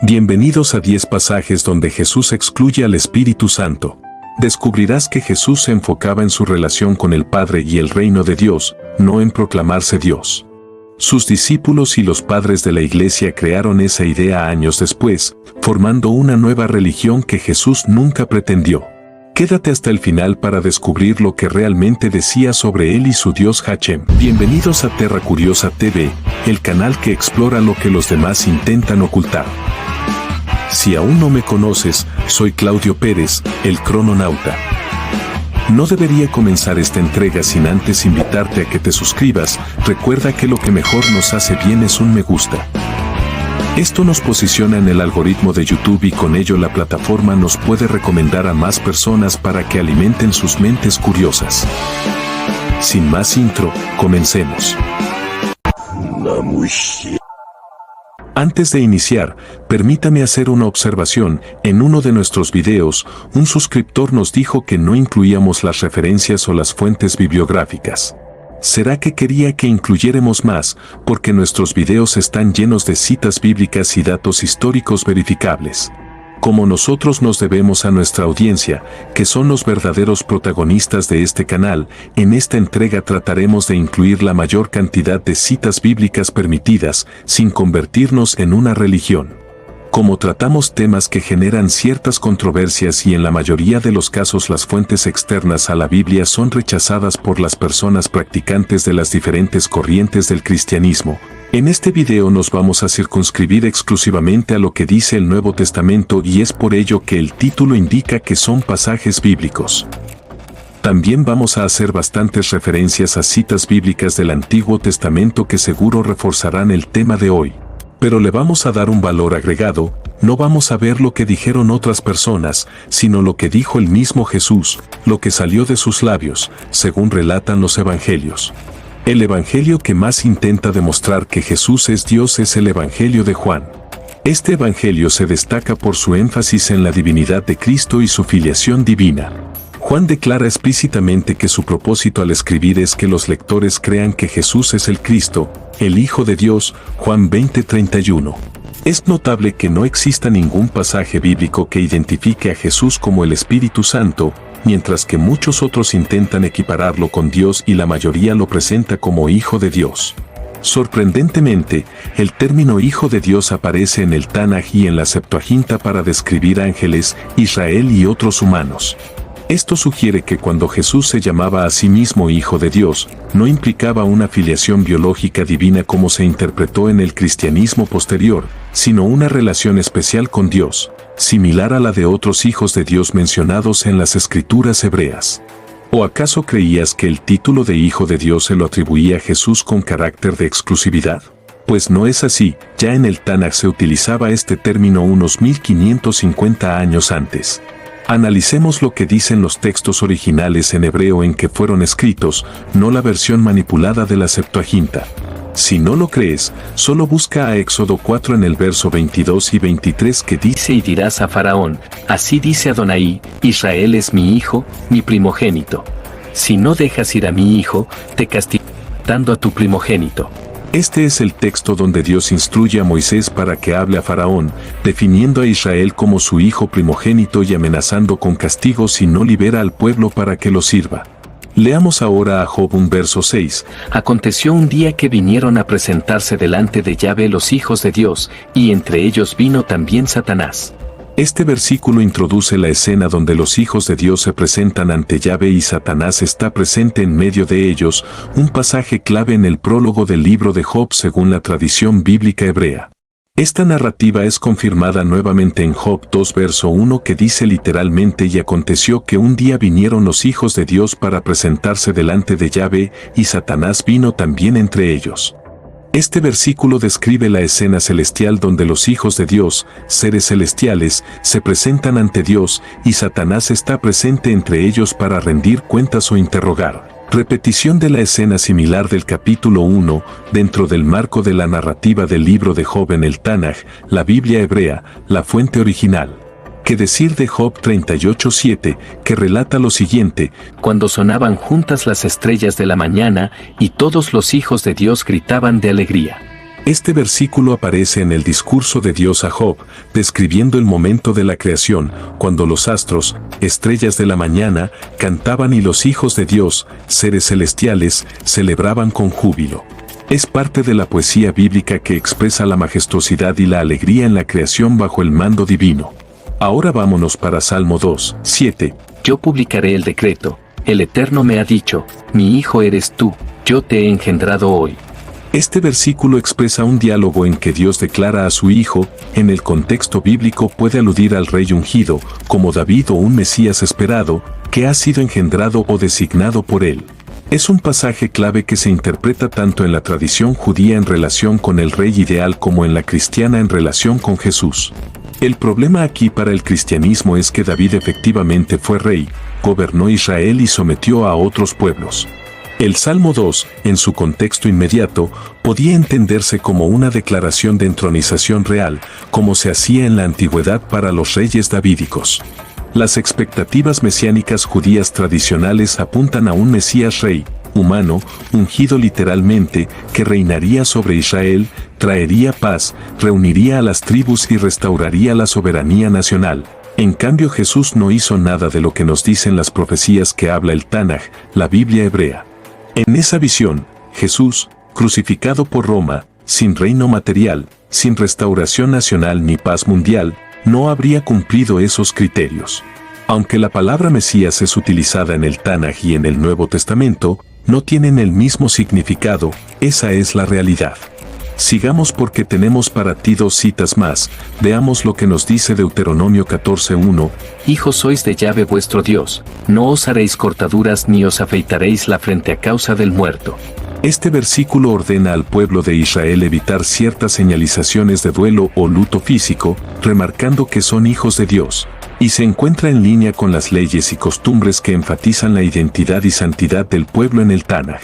Bienvenidos a 10 pasajes donde Jesús excluye al Espíritu Santo. Descubrirás que Jesús se enfocaba en su relación con el Padre y el reino de Dios, no en proclamarse Dios. Sus discípulos y los padres de la Iglesia crearon esa idea años después, formando una nueva religión que Jesús nunca pretendió. Quédate hasta el final para descubrir lo que realmente decía sobre él y su Dios Hachem. Bienvenidos a Terra Curiosa TV, el canal que explora lo que los demás intentan ocultar. Si aún no me conoces, soy Claudio Pérez, el crononauta. No debería comenzar esta entrega sin antes invitarte a que te suscribas. Recuerda que lo que mejor nos hace bien es un me gusta. Esto nos posiciona en el algoritmo de YouTube y con ello la plataforma nos puede recomendar a más personas para que alimenten sus mentes curiosas. Sin más intro, comencemos. Antes de iniciar, permítame hacer una observación. En uno de nuestros videos, un suscriptor nos dijo que no incluíamos las referencias o las fuentes bibliográficas. ¿Será que quería que incluyéramos más, porque nuestros videos están llenos de citas bíblicas y datos históricos verificables? Como nosotros nos debemos a nuestra audiencia, que son los verdaderos protagonistas de este canal, en esta entrega trataremos de incluir la mayor cantidad de citas bíblicas permitidas, sin convertirnos en una religión. Como tratamos temas que generan ciertas controversias y en la mayoría de los casos las fuentes externas a la Biblia son rechazadas por las personas practicantes de las diferentes corrientes del cristianismo, en este video nos vamos a circunscribir exclusivamente a lo que dice el Nuevo Testamento y es por ello que el título indica que son pasajes bíblicos. También vamos a hacer bastantes referencias a citas bíblicas del Antiguo Testamento que seguro reforzarán el tema de hoy. Pero le vamos a dar un valor agregado, no vamos a ver lo que dijeron otras personas, sino lo que dijo el mismo Jesús, lo que salió de sus labios, según relatan los evangelios. El evangelio que más intenta demostrar que Jesús es Dios es el evangelio de Juan. Este evangelio se destaca por su énfasis en la divinidad de Cristo y su filiación divina. Juan declara explícitamente que su propósito al escribir es que los lectores crean que Jesús es el Cristo, el Hijo de Dios, Juan 20:31. Es notable que no exista ningún pasaje bíblico que identifique a Jesús como el Espíritu Santo, mientras que muchos otros intentan equipararlo con Dios y la mayoría lo presenta como Hijo de Dios. Sorprendentemente, el término Hijo de Dios aparece en el Tanaj y en la Septuaginta para describir ángeles, Israel y otros humanos. Esto sugiere que cuando Jesús se llamaba a sí mismo Hijo de Dios, no implicaba una filiación biológica divina como se interpretó en el cristianismo posterior, sino una relación especial con Dios, similar a la de otros hijos de Dios mencionados en las escrituras hebreas. ¿O acaso creías que el título de Hijo de Dios se lo atribuía a Jesús con carácter de exclusividad? Pues no es así, ya en el Tanaj se utilizaba este término unos 1550 años antes. Analicemos lo que dicen los textos originales en hebreo en que fueron escritos, no la versión manipulada de la Septuaginta. Si no lo crees, solo busca a Éxodo 4 en el verso 22 y 23 que dice: Y dirás a Faraón, así dice Adonai, Israel es mi hijo, mi primogénito. Si no dejas ir a mi hijo, te castigaré dando a tu primogénito. Este es el texto donde Dios instruye a Moisés para que hable a Faraón, definiendo a Israel como su hijo primogénito y amenazando con castigo si no libera al pueblo para que lo sirva. Leamos ahora a Job 1 verso 6. Aconteció un día que vinieron a presentarse delante de Yahvé los hijos de Dios, y entre ellos vino también Satanás. Este versículo introduce la escena donde los hijos de Dios se presentan ante Yahvé y Satanás está presente en medio de ellos, un pasaje clave en el prólogo del libro de Job según la tradición bíblica hebrea. Esta narrativa es confirmada nuevamente en Job 2 verso 1 que dice literalmente: y aconteció que un día vinieron los hijos de Dios para presentarse delante de Yahvé, y Satanás vino también entre ellos. Este versículo describe la escena celestial donde los hijos de Dios, seres celestiales, se presentan ante Dios y Satanás está presente entre ellos para rendir cuentas o interrogar. Repetición de la escena similar del capítulo 1, dentro del marco de la narrativa del libro de Job en el Tanaj, la Biblia hebrea, la fuente original. ¿Qué decir de Job 38:7, que relata lo siguiente? Cuando sonaban juntas las estrellas de la mañana, y todos los hijos de Dios gritaban de alegría. Este versículo aparece en el discurso de Dios a Job, describiendo el momento de la creación, cuando los astros, estrellas de la mañana, cantaban y los hijos de Dios, seres celestiales, celebraban con júbilo. Es parte de la poesía bíblica que expresa la majestuosidad y la alegría en la creación bajo el mando divino. Ahora vámonos para Salmo 2, 7. Yo publicaré el decreto. El Eterno me ha dicho, mi hijo eres tú, yo te he engendrado hoy. Este versículo expresa un diálogo en que Dios declara a su Hijo, en el contexto bíblico puede aludir al rey ungido, como David o un Mesías esperado, que ha sido engendrado o designado por él. Es un pasaje clave que se interpreta tanto en la tradición judía en relación con el rey ideal como en la cristiana en relación con Jesús. El problema aquí para el cristianismo es que David efectivamente fue rey, gobernó Israel y sometió a otros pueblos. El Salmo 2, en su contexto inmediato, podía entenderse como una declaración de entronización real, como se hacía en la antigüedad para los reyes davídicos. Las expectativas mesiánicas judías tradicionales apuntan a un Mesías rey, humano, ungido literalmente, que reinaría sobre Israel, traería paz, reuniría a las tribus y restauraría la soberanía nacional. En cambio Jesús no hizo nada de lo que nos dicen las profecías que habla el Tanaj, la Biblia hebrea. En esa visión, Jesús, crucificado por Roma, sin reino material, sin restauración nacional ni paz mundial, no habría cumplido esos criterios. Aunque la palabra Mesías es utilizada en el Tanaj y en el Nuevo Testamento, no tienen el mismo significado, esa es la realidad. Sigamos porque tenemos para ti 2 citas más, veamos lo que nos dice Deuteronomio 14:1. Hijos sois de Yahvé vuestro Dios, no os haréis cortaduras ni os afeitaréis la frente a causa del muerto. Este versículo ordena al pueblo de Israel evitar ciertas señalizaciones de duelo o luto físico, remarcando que son hijos de Dios, y se encuentra en línea con las leyes y costumbres que enfatizan la identidad y santidad del pueblo en el Tanaj.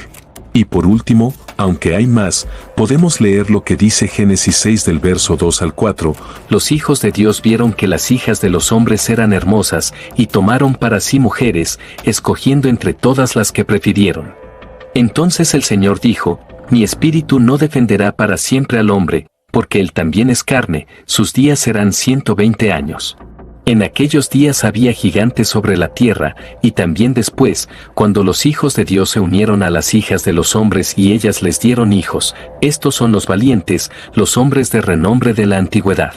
Y por último, aunque hay más, podemos leer lo que dice Génesis 6 del verso 2 al 4. Los hijos de Dios vieron que las hijas de los hombres eran hermosas, y tomaron para sí mujeres, escogiendo entre todas las que prefirieron. Entonces el Señor dijo, mi espíritu no defenderá para siempre al hombre, porque él también es carne, sus días serán 120 años. En aquellos días había gigantes sobre la tierra, y también después, cuando los hijos de Dios se unieron a las hijas de los hombres y ellas les dieron hijos, estos son los valientes, los hombres de renombre de la antigüedad.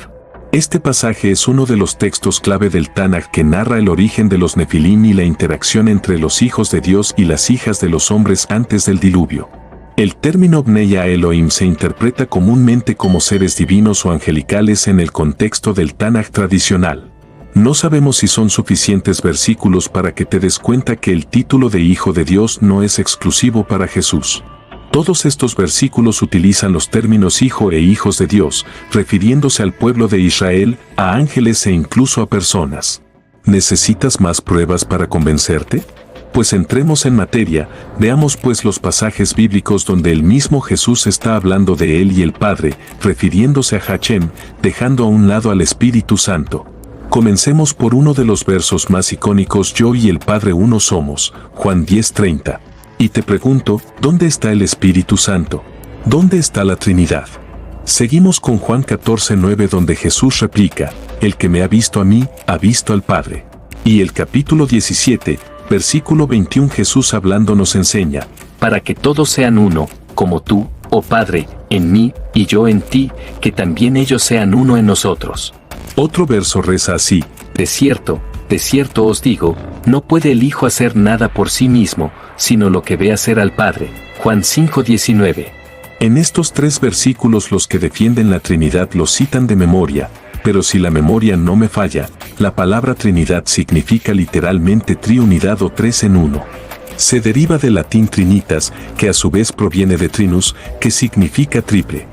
Este pasaje es uno de los textos clave del Tanaj que narra el origen de los Nefilim y la interacción entre los hijos de Dios y las hijas de los hombres antes del diluvio. El término Bnei Elohim se interpreta comúnmente como seres divinos o angelicales en el contexto del Tanaj tradicional. No sabemos si son suficientes versículos para que te des cuenta que el título de Hijo de Dios no es exclusivo para Jesús. Todos estos versículos utilizan los términos hijo e hijos de Dios, refiriéndose al pueblo de Israel, a ángeles e incluso a personas. ¿Necesitas más pruebas para convencerte? Pues entremos en materia, veamos pues los pasajes bíblicos donde el mismo Jesús está hablando de él y el Padre, refiriéndose a Hachem, dejando a un lado al Espíritu Santo. Comencemos por uno de los versos más icónicos: yo y el Padre uno somos, Juan 10:30. Y te pregunto, ¿dónde está el Espíritu Santo? ¿Dónde está la Trinidad? Seguimos con Juan 14:9 donde Jesús replica, el que me ha visto a mí, ha visto al Padre. Y el capítulo 17, versículo 21 Jesús hablando nos enseña, para que todos sean uno, como tú, oh Padre, en mí, y yo en ti, que también ellos sean uno en nosotros. Otro verso reza así, de cierto os digo, no puede el Hijo hacer nada por sí mismo, sino lo que ve hacer al Padre. Juan 5:19. En estos 3 versículos los que defienden la Trinidad los citan de memoria, pero si la memoria no me falla, la palabra Trinidad significa literalmente triunidad o 3 en 1. Se deriva del latín trinitas, que a su vez proviene de trinus, que significa triple.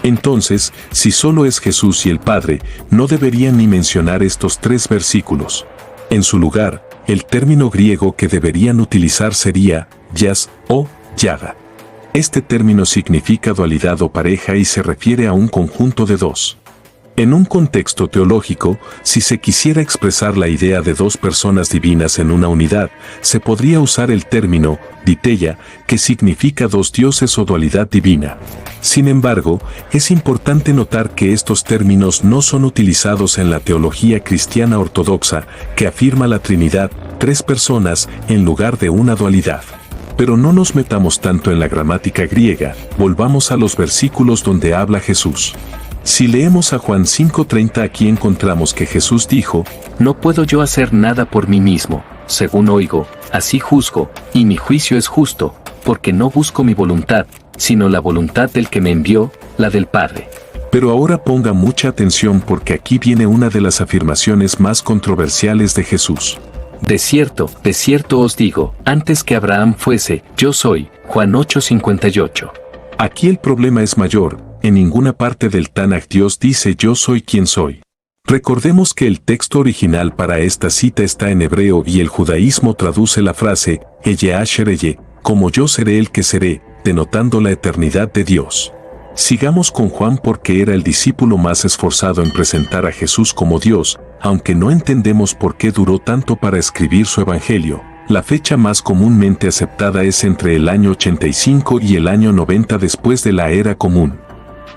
Entonces, si solo es Jesús y el Padre, no deberían ni mencionar estos 3 versículos. En su lugar, el término griego que deberían utilizar sería yas o yaga. Este término significa dualidad o pareja y se refiere a un conjunto de 2. En un contexto teológico, si se quisiera expresar la idea de dos personas divinas en una unidad, se podría usar el término diteia, que significa dos dioses o dualidad divina. Sin embargo, es importante notar que estos términos no son utilizados en la teología cristiana ortodoxa, que afirma la Trinidad, tres personas, en lugar de una dualidad. Pero no nos metamos tanto en la gramática griega, volvamos a los versículos donde habla Jesús. Si leemos a Juan 5:30, aquí encontramos que Jesús dijo: No puedo yo hacer nada por mí mismo, según oigo, así juzgo, y mi juicio es justo, porque no busco mi voluntad, sino la voluntad del que me envió, la del Padre. Pero ahora ponga mucha atención porque aquí viene una de las afirmaciones más controversiales de Jesús. De cierto os digo, antes que Abraham fuese, yo soy. Juan 8:58. Aquí el problema es mayor. En ninguna parte del Tanaj Dios dice yo soy quien soy. Recordemos que el texto original para esta cita está en hebreo y el judaísmo traduce la frase, Eye asher eye, como yo seré el que seré, denotando la eternidad de Dios. Sigamos con Juan porque era el discípulo más esforzado en presentar a Jesús como Dios, aunque no entendemos por qué duró tanto para escribir su evangelio. La fecha más comúnmente aceptada es entre el año 85 y el año 90 después de la era común.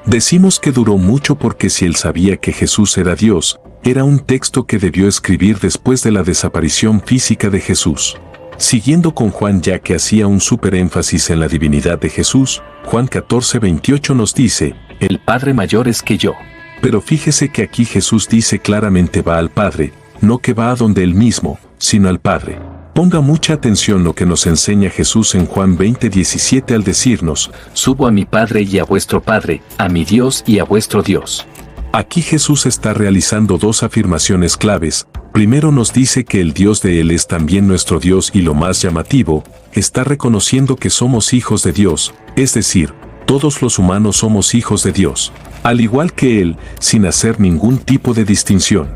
Decimos que duró mucho porque si él sabía que Jesús era Dios, era un texto que debió escribir después de la desaparición física de Jesús. Siguiendo con Juan ya que hacía un súper énfasis en la divinidad de Jesús, Juan 14:28 nos dice, El Padre mayor es que yo. Pero fíjese que aquí Jesús dice claramente va al Padre, no que va a donde él mismo, sino al Padre. Ponga mucha atención lo que nos enseña Jesús en Juan 20:17 al decirnos, Subo a mi Padre y a vuestro Padre, a mi Dios y a vuestro Dios. Aquí Jesús está realizando dos afirmaciones claves. Primero nos dice que el Dios de Él es también nuestro Dios y lo más llamativo, está reconociendo que somos hijos de Dios, es decir, todos los humanos somos hijos de Dios, al igual que Él, sin hacer ningún tipo de distinción.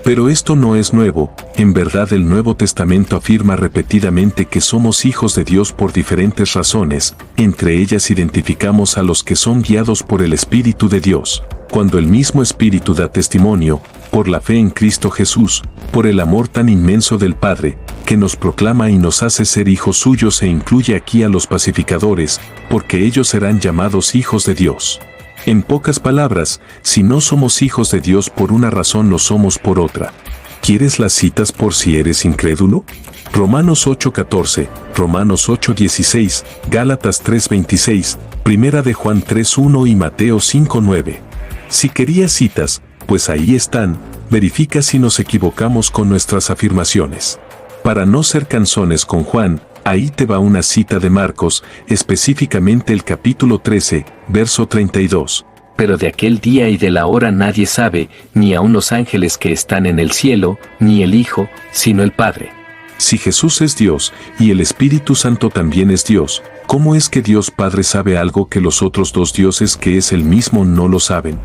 Pero esto no es nuevo, en verdad el Nuevo Testamento afirma repetidamente que somos hijos de Dios por diferentes razones, entre ellas identificamos a los que son guiados por el Espíritu de Dios, cuando el mismo Espíritu da testimonio, por la fe en Cristo Jesús, por el amor tan inmenso del Padre, que nos proclama y nos hace ser hijos suyos e incluye aquí a los pacificadores, porque ellos serán llamados hijos de Dios. En pocas palabras, si no somos hijos de Dios por una razón lo somos por otra. ¿Quieres las citas por si eres incrédulo? Romanos 8:14, Romanos 8:16, Gálatas 3:26, Primera de Juan 3:1 y Mateo 5:9. Si querías citas, pues ahí están, verifica si nos equivocamos con nuestras afirmaciones. Para no ser canzones con Juan, ahí te va una cita de Marcos, específicamente el capítulo 13, verso 32. Pero de aquel día y de la hora nadie sabe, ni aun los ángeles que están en el cielo, ni el Hijo, sino el Padre. Si Jesús es Dios, y el Espíritu Santo también es Dios, ¿cómo es que Dios Padre sabe algo que los otros dos dioses que es el mismo no lo saben?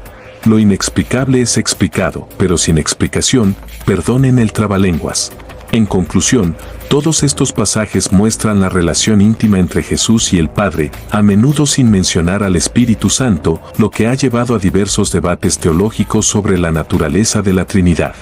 Lo inexplicable es explicado, pero sin explicación, perdonen el trabalenguas. En conclusión, todos estos pasajes muestran la relación íntima entre Jesús y el Padre, a menudo sin mencionar al Espíritu Santo, lo que ha llevado a diversos debates teológicos sobre la naturaleza de la Trinidad.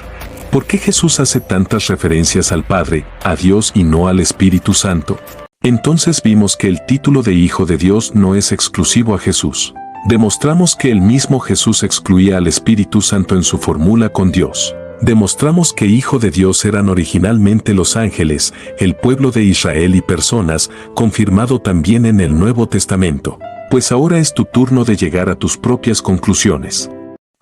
¿Por qué Jesús hace tantas referencias al Padre, a Dios y no al Espíritu Santo? Entonces vimos que el título de Hijo de Dios no es exclusivo a Jesús. Demostramos que el mismo Jesús excluía al Espíritu Santo en su fórmula con Dios. Demostramos que Hijo de Dios eran originalmente los ángeles, el pueblo de Israel y personas, confirmado también en el Nuevo Testamento. Pues ahora es tu turno de llegar a tus propias conclusiones.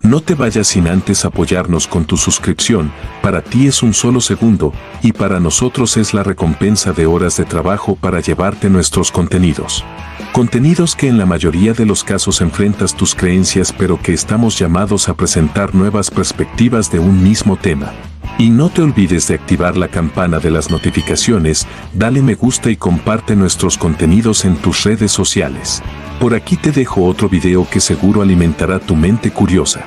No te vayas sin antes apoyarnos con tu suscripción, para ti es un solo segundo, y para nosotros es la recompensa de horas de trabajo para llevarte nuestros contenidos. Contenidos que en la mayoría de los casos enfrentas tus creencias pero que estamos llamados a presentar nuevas perspectivas de un mismo tema. Y no te olvides de activar la campana de las notificaciones, dale me gusta y comparte nuestros contenidos en tus redes sociales. Por aquí te dejo otro video que seguro alimentará tu mente curiosa.